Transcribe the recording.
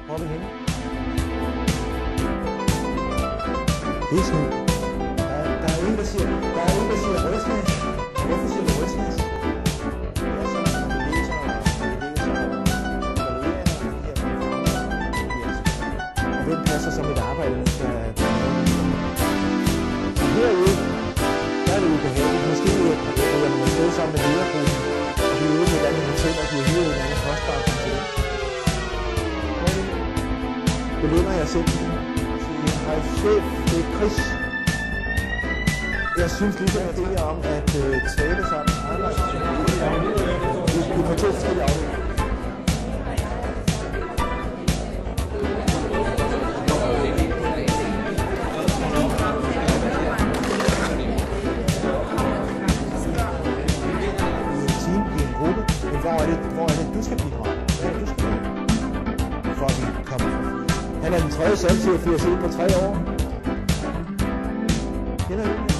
Hvor er vi henne? Det er sådan. Der er en, der siger rødsnæs. Hvorfor siger du rødsnæs? Det er sådan, når vi læser evalueringer af de her. Og hvem passer så mit arbejde, der skal herude, der er det ubehageligt. Måske ryger man afsted sammen med ledergruppen, og vi er ude med et andet hotel, og de har hyret en anden kostbar konsulent. Belønner jeg selv. Hej chef, det er Chris. Jeg synes ligesom, jeg tænker om at tale sammen. Vi får 2 forskellige afdelinger. Hvor er det, du skal bidrage? Hvad er det, du skal gøre? For at vi kommer. Han er den 3. salgschef, vi har set på 3 år. Kender du det?